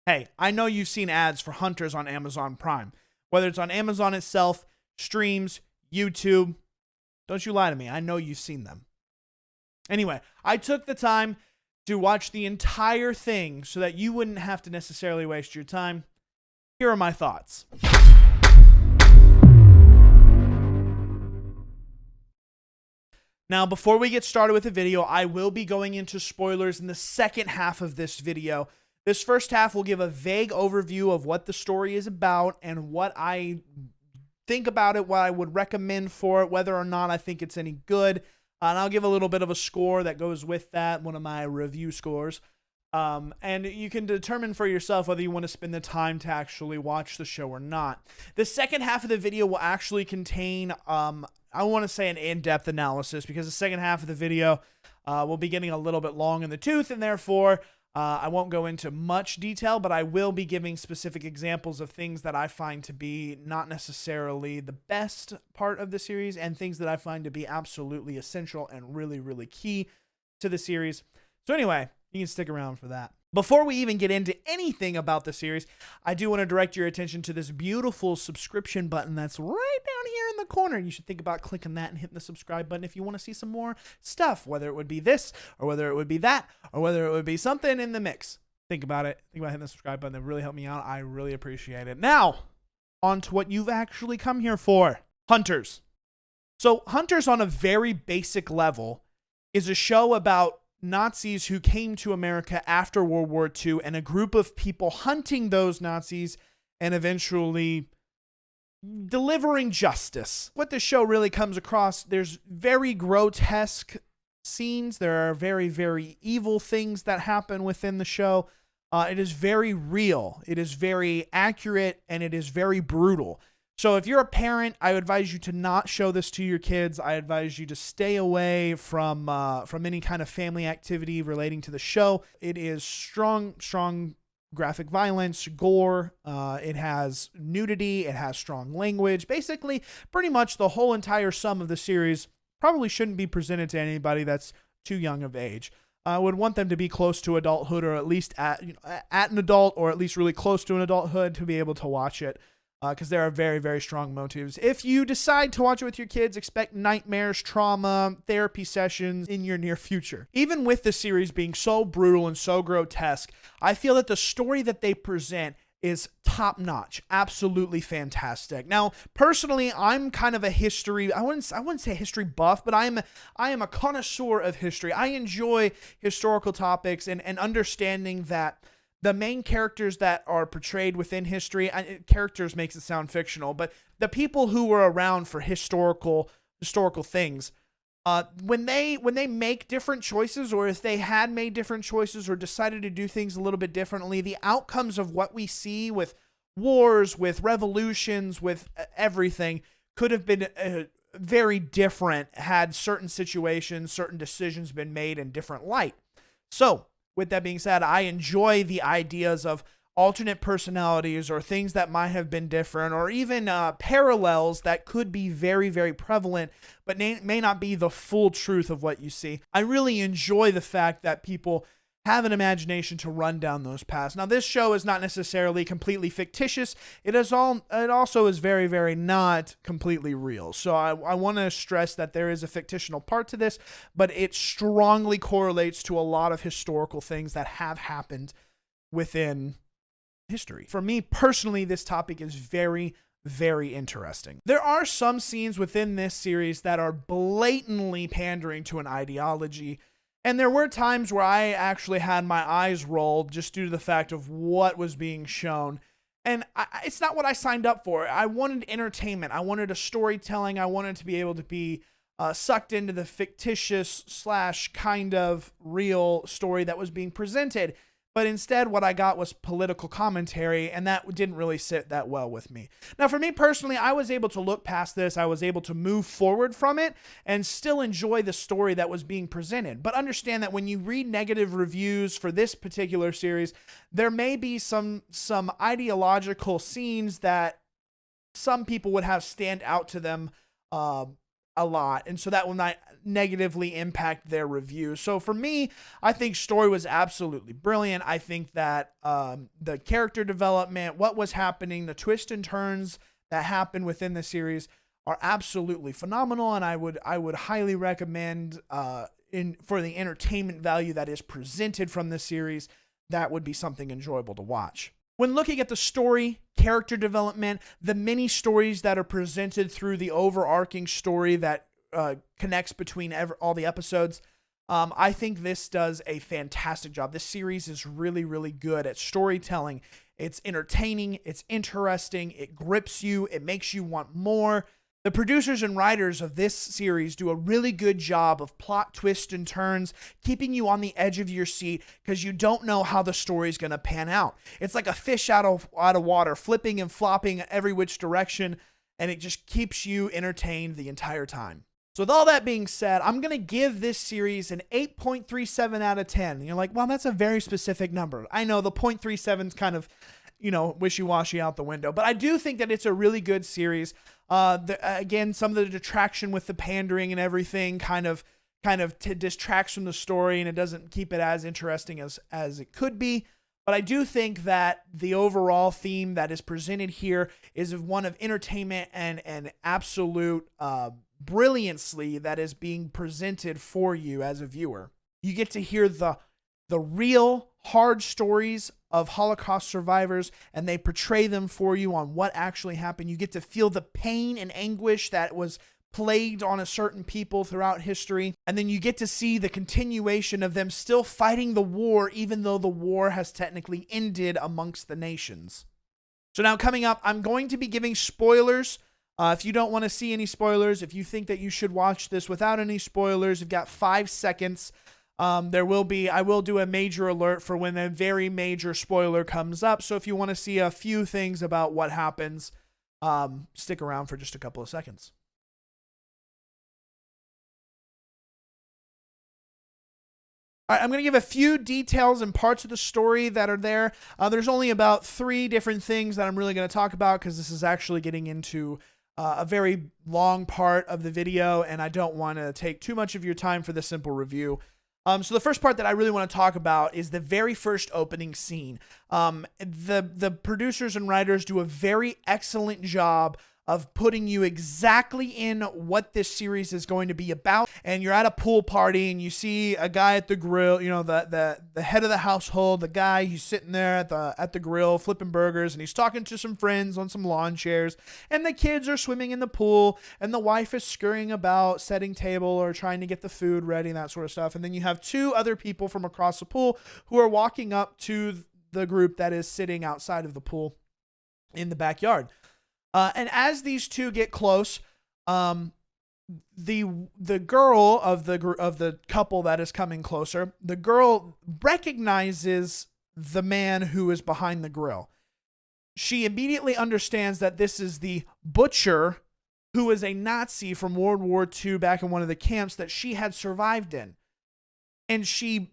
Hey, I know you've seen ads for Hunters on Amazon Prime, whether it's on Amazon itself, streams, YouTube. Don't you lie to me. I know you've seen them. Anyway, I took the time to watch the entire thing so that you wouldn't have to necessarily waste your time. Here are my thoughts. Now, before we get started with the video, I will be going into spoilers in the second half of this video. This first half will give a vague overview of what the story is about and what I think about it, what I would recommend for it, whether or not I think it's any good. And I'll give a little bit of a score that goes with that, one of my review scores. And you can determine for yourself whether you want to spend the time to actually watch the show or not. The second half of the video will actually contain, I want to say, an in-depth analysis, because the second half of the video will be getting a little bit long in the tooth, and therefore I won't go into much detail, but I will be giving specific examples of things that I find to be not necessarily the best part of the series and things that I find to be absolutely essential and really, really key to the series. So anyway, you can stick around for that. Before we even get into anything about the series, I do want to direct your attention to this beautiful subscription button that's right down here in the corner. You should think about clicking that and hitting the subscribe button if you want to see some more stuff, whether it would be this or whether it would be that or whether it would be something in the mix. Think about it. Think about hitting the subscribe button. That really helped me out. I really appreciate it. Now, on to what you've actually come here for. Hunters. So Hunters, on a very basic level, is a show about Nazis who came to America after World War II and a group of people hunting those Nazis and eventually delivering justice. What the show really comes across, there's very grotesque scenes. There are very, very evil things that happen within the show. It is very real. It is very accurate, and it is very brutal. So if you're a parent, I would advise you to not show this to your kids. I advise you to stay away from any kind of family activity relating to the show. It is strong graphic violence, gore. It has nudity. It has strong language. Basically, pretty much the whole entire sum of the series probably shouldn't be presented to anybody that's too young of age. I would want them to be close to adulthood, or at least at an adult, or at least really close to an adulthood to be able to watch it. Because there are very, very strong motives. If you decide to watch it with your kids, expect nightmares, trauma, therapy sessions in your near future. Even with the series being so brutal and so grotesque, I feel that the story that they present is top-notch, absolutely fantastic. Now, personally, I'm kind of a history, I wouldn't say history buff, but I am a connoisseur of history. I enjoy historical topics and understanding that the main characters that are portrayed within history, characters makes it sound fictional, but the people who were around for historical things, when they make different choices, or if they had made different choices or decided to do things a little bit differently, the outcomes of what we see with wars, with revolutions, with everything could have been very different had certain situations, certain decisions been made in different light. So, with that being said, I enjoy the ideas of alternate personalities or things that might have been different, or even parallels that could be very, very prevalent, but may not be the full truth of what you see. I really enjoy the fact that people have an imagination to run down those paths. Now, this show is not necessarily completely fictitious. It also is very, very not completely real. So I want to stress that there is a fictional part to this, but it strongly correlates to a lot of historical things that have happened within history. For me personally, this topic is very, very interesting. There are some scenes within this series that are blatantly pandering to an ideology. And there were times where I actually had my eyes rolled just due to the fact of what was being shown. And it's not what I signed up for. I wanted entertainment. I wanted a storytelling. I wanted to be able to be sucked into the fictitious / kind of real story that was being presented. But instead, what I got was political commentary, and that didn't really sit that well with me. Now, for me personally, I was able to look past this. I was able to move forward from it and still enjoy the story that was being presented. But understand that when you read negative reviews for this particular series, there may be some ideological scenes that some people would have stand out to them a lot, and so that will not negatively impact their review. So for me, I think story was absolutely brilliant. I think that the character development, what was happening, the twists and turns that happened within the series are absolutely phenomenal, and I would highly recommend for the entertainment value that is presented from this series, that would be something enjoyable to watch. When looking at the story, character development, the mini stories that are presented through the overarching story that connects between all the episodes, I think this does a fantastic job. This series is really, really good at storytelling. It's entertaining, it's interesting, it grips you, it makes you want more. The producers and writers of this series do a really good job of plot twists and turns, keeping you on the edge of your seat because you don't know how the story is going to pan out. It's like a fish out of water, flipping and flopping every which direction, and it just keeps you entertained the entire time. So with all that being said, I'm going to give this series an 8.37 out of 10. And you're like, well, that's a very specific number. I know the 0.37 is kind of, wishy-washy out the window, but I do think that it's a really good series. Again, some of the detraction with the pandering and everything kind of distracts from the story, and it doesn't keep it as interesting as it could be. But I do think that the overall theme that is presented here is one of entertainment and absolute brilliancy that is being presented for you as a viewer. You get to hear the real hard stories of Holocaust survivors, and they portray them for you on what actually happened. You get to feel the pain and anguish that was plagued on a certain people throughout history. And then you get to see the continuation of them still fighting the war, even though the war has technically ended amongst the nations. So now coming up, I'm going to be giving spoilers. If you don't want to see any spoilers, if you think that you should watch this without any spoilers, you've got 5 seconds. I will do a major alert for when a very major spoiler comes up. So if you want to see a few things about what happens, stick around for just a couple of seconds. All right, I'm going to give a few details and parts of the story that are there. There's only about 3 different things that I'm really going to talk about because this is actually getting into a very long part of the video, and I don't want to take too much of your time for this simple review. So the first part that I really want to talk about is the very first opening scene. The producers and writers do a very excellent job of putting you exactly in what this series is going to be about. And you're at a pool party and you see a guy at the grill, the head of the household, the guy who's sitting there at the grill flipping burgers, and he's talking to some friends on some lawn chairs, and the kids are swimming in the pool, and the wife is scurrying about setting table or trying to get the food ready and that sort of stuff. And then you have 2 other people from across the pool who are walking up to the group that is sitting outside of the pool in the backyard. And as these 2 get close, the girl of the couple that is coming closer, the girl recognizes the man who is behind the grill. She immediately understands that this is the butcher who is a Nazi from World War II back in one of the camps that she had survived in. And she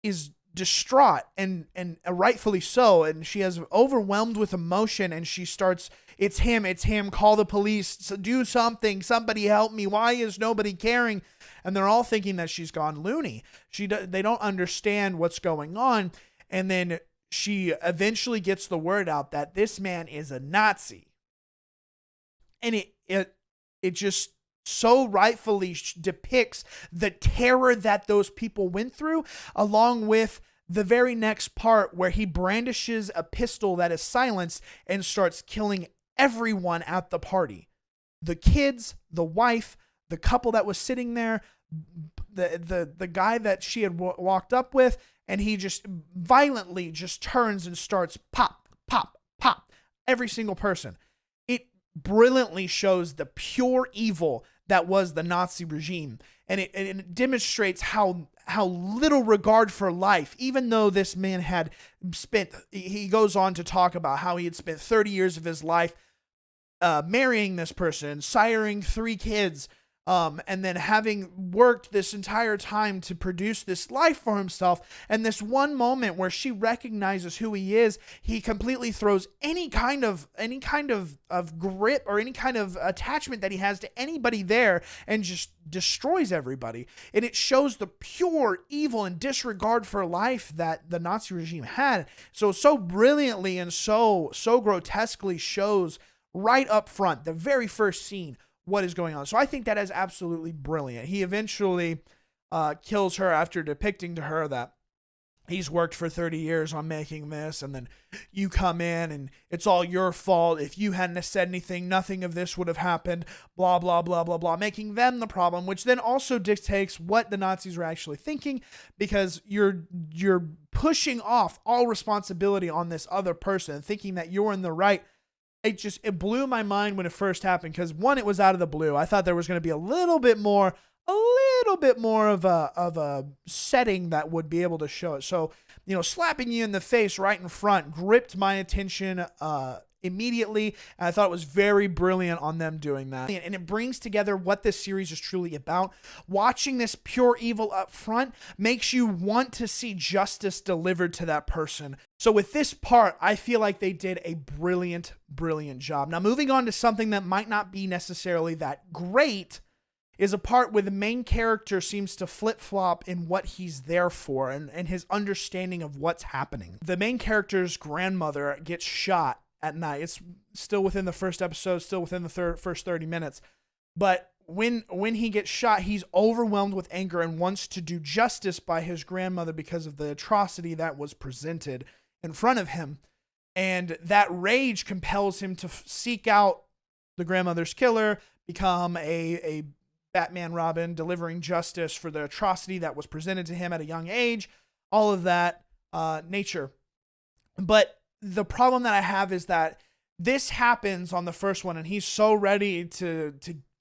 is distraught and rightfully so, and she is overwhelmed with emotion, and she starts, it's him, call the police, do something, somebody help me, why is nobody caring? And they're all thinking that she's gone loony. They don't understand what's going on. And then she eventually gets the word out that this man is a Nazi, and it just so rightfully depicts the terror that those people went through, along with the very next part where he brandishes a pistol that is silenced and starts killing everyone at the party. The kids, the wife, the couple that was sitting there, the guy that she had walked up with, and he just violently just turns and starts pop, pop, pop, every single person. It brilliantly shows the pure evil that was the Nazi regime. And it demonstrates how little regard for life, even though this man had he goes on to talk about how he had spent 30 years of his life marrying this person, siring 3 kids, And then having worked this entire time to produce this life for himself, and this one moment where she recognizes who he is, he completely throws any kind of grip or any kind of attachment that he has to anybody there and just destroys everybody. And it shows the pure evil and disregard for life that the Nazi regime had. So brilliantly and so grotesquely shows right up front, the very first scene, what is going on. So I think that is absolutely brilliant. He eventually kills her after depicting to her that he's worked for 30 years on making this, and then you come in and it's all your fault. If you hadn't said anything, nothing of this would have happened, blah, blah, blah, blah, blah, making them the problem, which then also dictates what the Nazis were actually thinking, because you're pushing off all responsibility on this other person, thinking that you're in the right. It blew my mind when it first happened, because one, it was out of the blue. I thought there was going to be a little bit more of a setting that would be able to show it. So, slapping you in the face right in front gripped my attention immediately, and I thought it was very brilliant on them doing that. And it brings together what this series is truly about. Watching this pure evil up front makes you want to see justice delivered to that person. So with this part, I feel like they did a brilliant job. Now, moving on to something that might not be necessarily that great, is a part where the main character seems to flip-flop in what he's there for and his understanding of what's happening. The main character's grandmother gets shot at night. It's still within the first episode, still within the first 30 minutes. But when he gets shot, he's overwhelmed with anger and wants to do justice by his grandmother because of the atrocity that was presented in front of him. And that rage compels him to seek out the grandmother's killer, become a Batman Robin, delivering justice for the atrocity that was presented to him at a young age, all of that nature. But the problem that I have is that this happens on the first one, and he's so ready to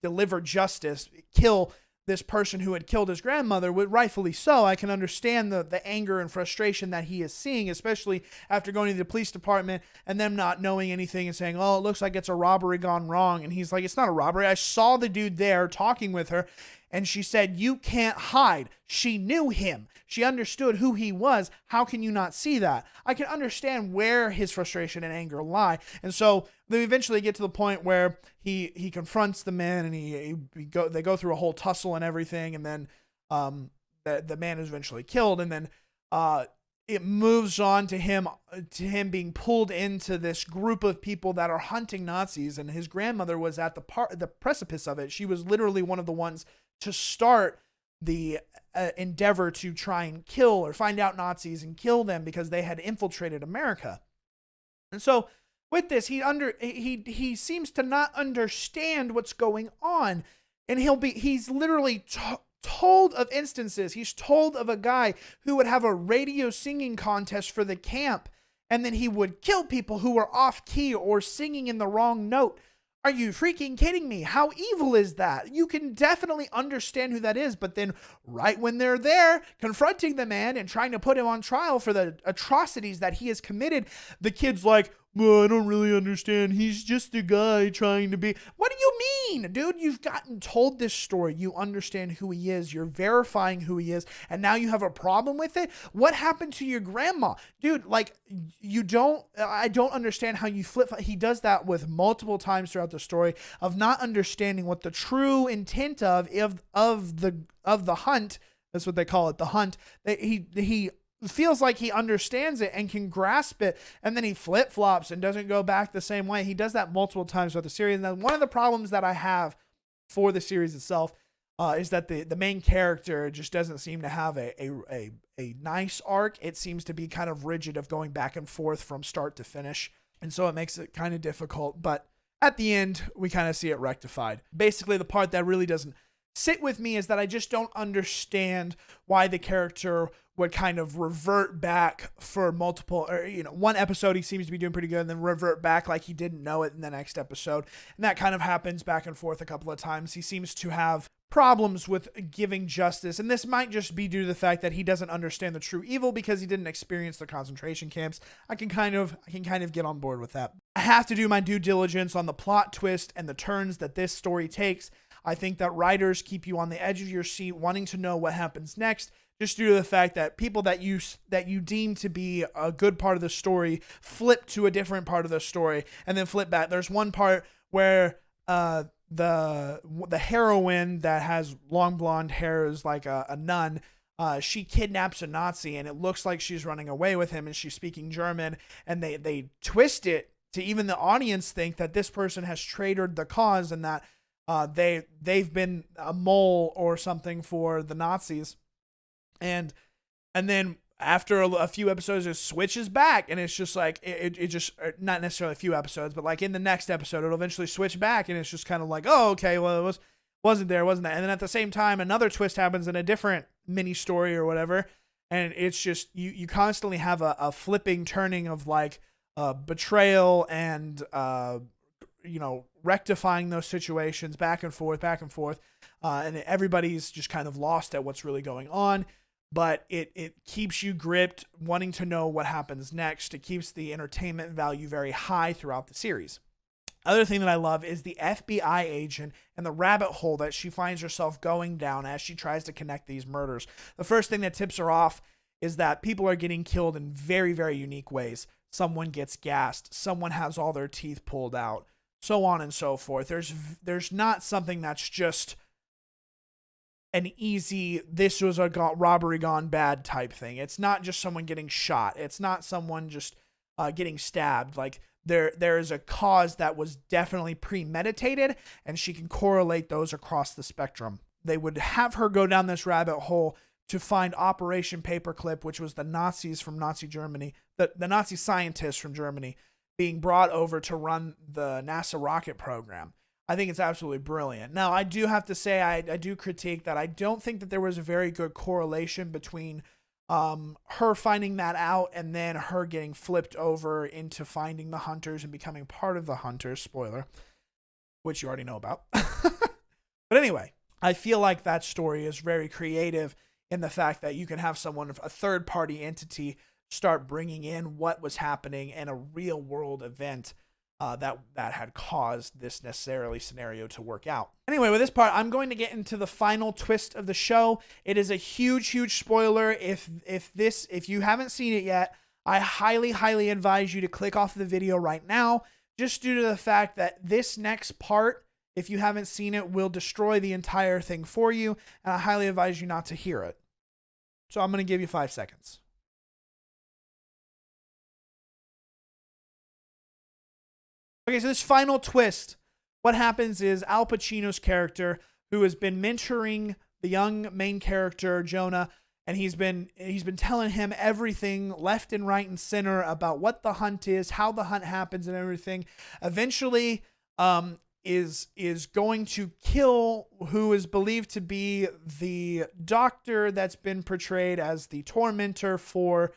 deliver justice, kill this person who had killed his grandmother, rightfully so. I can understand the anger and frustration that he is seeing, especially after going to the police department and them not knowing anything and saying, oh, it looks like it's a robbery gone wrong. And he's like, it's not a robbery. I saw the dude there talking with her, and she said, you can't hide. She knew him. She understood who he was. How can you not see that? I can understand where his frustration and anger lie. And so they eventually get to the point where he confronts the man, and they go through a whole tussle and everything. And then the man is eventually killed. And then it moves on to him being pulled into this group of people that are hunting Nazis. And his grandmother was at the precipice of it. She was literally one of the ones to start the endeavor to try and kill or find out Nazis and kill them because they had infiltrated America. And so with this, he seems to not understand what's going on, and he's literally told of instances. He's told of a guy who would have a radio singing contest for the camp, and then he would kill people who were off key or singing in the wrong note. Are you freaking kidding me? How evil is that? You can definitely understand who that is, but then right when they're there confronting the man and trying to put him on trial for the atrocities that he has committed, the kid's like, well, I don't really understand. He's just a guy trying to be. What do you mean, dude? You've gotten told this story. You understand who he is. You're verifying who he is. And now you have a problem with it? What happened to your grandma? Dude, like, I don't understand how you flip. He does that with multiple times throughout the story of not understanding what the true intent of the hunt. That's what they call it, the hunt. He feels like he understands it and can grasp it, and then he flip-flops and doesn't go back the same way. He does that multiple times throughout the series. And then one of the problems that I have for the series itself is that the main character just doesn't seem to have a nice arc. It seems to be kind of rigid of going back and forth from start to finish, and so it makes it kind of difficult. But at the end, we kind of see it rectified. Basically, the part that really doesn't sit with me is that I just don't understand why the character would kind of revert back for multiple, or, one episode he seems to be doing pretty good and then revert back like he didn't know it in the next episode. And that kind of happens back and forth a couple of times. He seems to have problems with giving justice. And this might just be due to the fact that he doesn't understand the true evil because he didn't experience the concentration camps. I can kind of get on board with that. I have to do my due diligence on the plot twist and the turns that this story takes. I think that writers keep you on the edge of your seat, wanting to know what happens next, just due to the fact that people that you deem to be a good part of the story flip to a different part of the story and then flip back. There's one part where the heroine that has long blonde hair is like a nun. She kidnaps a Nazi, and it looks like she's running away with him, and she's speaking German, and they twist it to even the audience think that this person has traitored the cause and that they've been a mole or something for the Nazis. And then after a few episodes, it switches back, and it's just like it just, not necessarily a few episodes, but like in the next episode, it'll eventually switch back, and it's just kind of like, oh, okay, well, it wasn't that. And then at the same time, another twist happens in a different mini story or whatever, and it's just you constantly have a flipping, turning of like betrayal and rectifying those situations back and forth, and everybody's just kind of lost at what's really going on. But it keeps you gripped, wanting to know what happens next. It keeps the entertainment value very high throughout the series. Other thing that I love is the FBI agent and the rabbit hole that she finds herself going down as she tries to connect these murders. The first thing that tips her off is that people are getting killed in very, very unique ways. Someone gets gassed. Someone has all their teeth pulled out. So on and so forth. There's not something that's just an easy, this was a robbery gone bad type thing. It's not just someone getting shot. It's not someone just getting stabbed. Like there is a cause that was definitely premeditated, and she can correlate those across the spectrum. They would have her go down this rabbit hole to find Operation Paperclip, which was the Nazis from Nazi Germany, the Nazi scientists from Germany being brought over to run the NASA rocket program. I think it's absolutely brilliant. Now, I do have to say, I do critique that I don't think that there was a very good correlation between her finding that out and then her getting flipped over into finding the hunters and becoming part of the hunters, spoiler, which you already know about. But anyway, I feel like that story is very creative in the fact that you can have someone, a third-party entity, start bringing in what was happening in a real-world event that had caused this necessarily scenario to work out. Anyway, with this part, I'm going to get into the final twist of the show. It is a huge, huge spoiler. If you haven't seen it yet, I highly, highly advise you to click off the video right now, just due to the fact that this next part, if you haven't seen it, will destroy the entire thing for you, and I highly advise you not to hear it. So I'm going to give you 5 seconds. Okay, so this final twist, what happens is Al Pacino's character, who has been mentoring the young main character, Jonah, and he's been telling him everything left and right and center about what the hunt is, how the hunt happens and everything, eventually is going to kill who is believed to be the doctor that's been portrayed as the tormentor for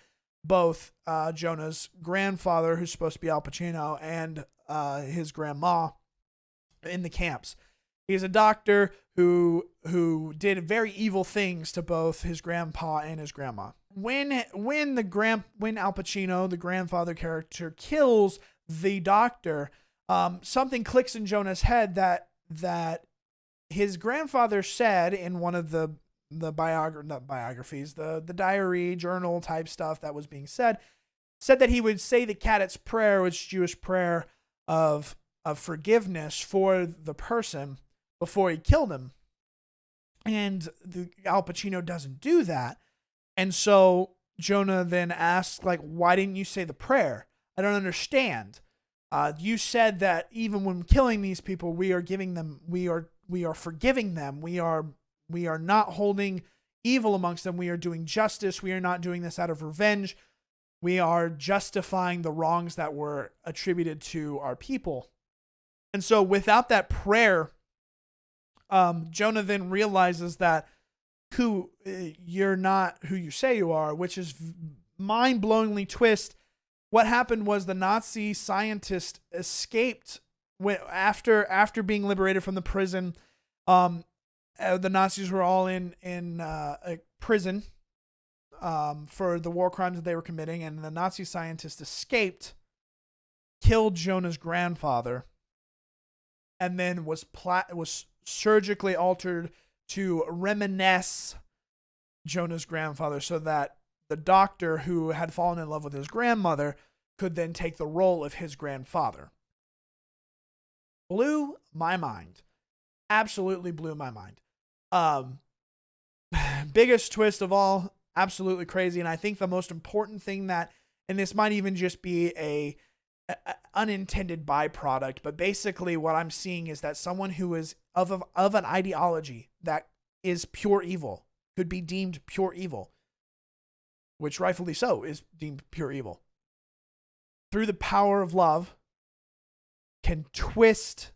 both Jonah's grandfather, who's supposed to be Al Pacino, and his grandma in the camps. He's a doctor who did very evil things to both his grandpa and his grandma. When Al Pacino, the grandfather character, kills the doctor, something clicks in Jonah's head that his grandfather said in one of the biographies, the diary journal type stuff that was being said that he would say the Kaddish prayer, which is Jewish prayer of forgiveness for the person before he killed him. And Al Pacino doesn't do that. And so Jonah then asks, like, why didn't you say the prayer? I don't understand. You said that even when killing these people, we are forgiving them. We are not holding evil amongst them. We are doing justice. We are not doing this out of revenge. We are justifying the wrongs that were attributed to our people. And so without that prayer, Jonah then realizes that you're not who you say you are, which is mind-blowingly twist. What happened was the Nazi scientist escaped after being liberated from the prison. The Nazis were all in a prison for the war crimes that they were committing, and the Nazi scientist escaped, killed Jonah's grandfather, and then was surgically altered to reminisce Jonah's grandfather, so that the doctor who had fallen in love with his grandmother could then take the role of his grandfather. Blew my mind. Absolutely blew my mind. Biggest twist of all, absolutely crazy. And I think the most important thing that, and this might even just be a unintended byproduct, but basically what I'm seeing is that someone who is of an ideology that is pure evil could be deemed pure evil, which rightfully so is deemed pure evil, through the power of love, can twist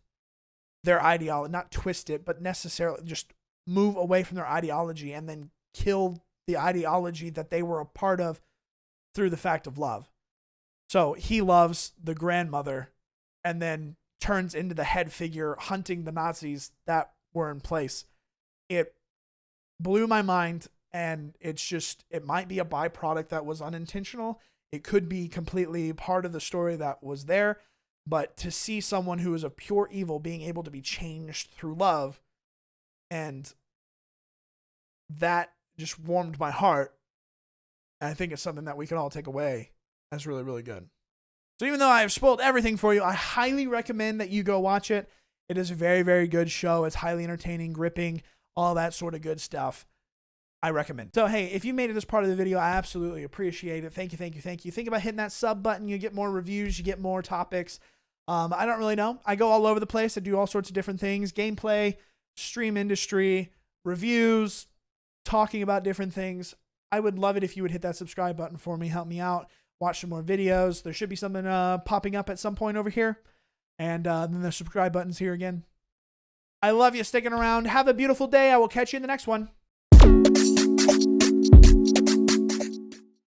their ideology, not twist it, but necessarily just move away from their ideology and then kill the ideology that they were a part of through the fact of love. So he loves the grandmother and then turns into the head figure hunting the Nazis that were in place. It blew my mind, and it's just, it might be a byproduct that was unintentional. It could be completely part of the story that was there. But to see someone who is of pure evil being able to be changed through love, and that just warmed my heart. And I think it's something that we can all take away as really, really good. So even though I have spoiled everything for you, I highly recommend that you go watch it. It is a very, very good show. It's highly entertaining, gripping, all that sort of good stuff. I recommend. So, hey, if you made it this part of the video, I absolutely appreciate it. Thank you, thank you, thank you. Think about hitting that sub button. You get more reviews. You get more topics. I don't really know. I go all over the place. I do all sorts of different things. Gameplay, stream industry, reviews, talking about different things. I would love it if you would hit that subscribe button for me. Help me out. Watch some more videos. There should be something popping up at some point over here. And then the subscribe button's here again. I love you sticking around. Have a beautiful day. I will catch you in the next one.